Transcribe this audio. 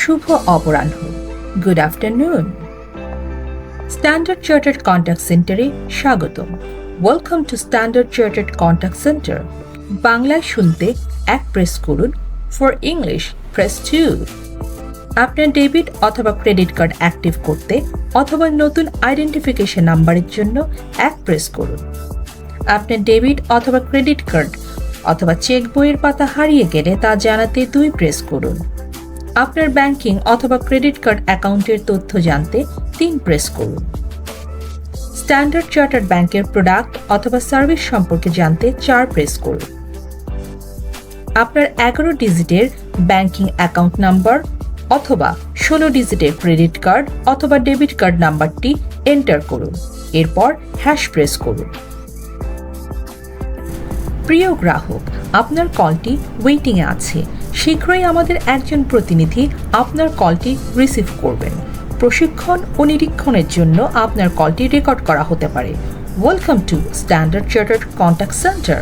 শুভ অপরাহ্ন, good afternoon. Standard Chartered contact সেন্টারে স্বাগতম। Welcome to Standard Chartered contact centre. বাংলায় শুনতে এক প্রেস করুন, ফর ইংলিশ প্রেস 2। আপনার ডেবিট অথবা ক্রেডিট কার্ড অ্যাক্টিভ করতে অথবা নতুন আইডেন্টিফিকেশন নাম্বারের জন্য এক প্রেস করুন। আপনার ডেবিট অথবা ক্রেডিট কার্ড অথবা চেক বইয়ের পাতা হারিয়ে গেলে তা জানাতে 2 প্রেস করুন। আপনার ব্যাংকিং অথবা ক্রেডিট কার্ড অ্যাকাউন্টের তথ্য জানতে 3 প্রেস করুন। স্ট্যান্ডার্ড চার্টার্ড ব্যাংকের প্রোডাক্ট অথবা সার্ভিস সম্পর্কে জানতে 4 প্রেস করুন। আপনার 11 ডিজিটের ব্যাংকিং অ্যাকাউন্ট নাম্বার অথবা 16 ডিজিটের ক্রেডিট কার্ড অথবা ডেবিট কার্ড নাম্বারটি এন্টার করুন। এরপর হ্যাশ প্রেস করুন। প্রিয় গ্রাহক, আপনার কলটি ওয়েটিংয়ে আছে। শীঘ্রই আমাদের একজন প্রতিনিধি আপনার কলটি রিসিভ করবেন। প্রশিক্ষণ ও নিরীক্ষণের জন্য আপনার কলটি রেকর্ড করা হতে পারে। Welcome to Standard Chartered contact centre.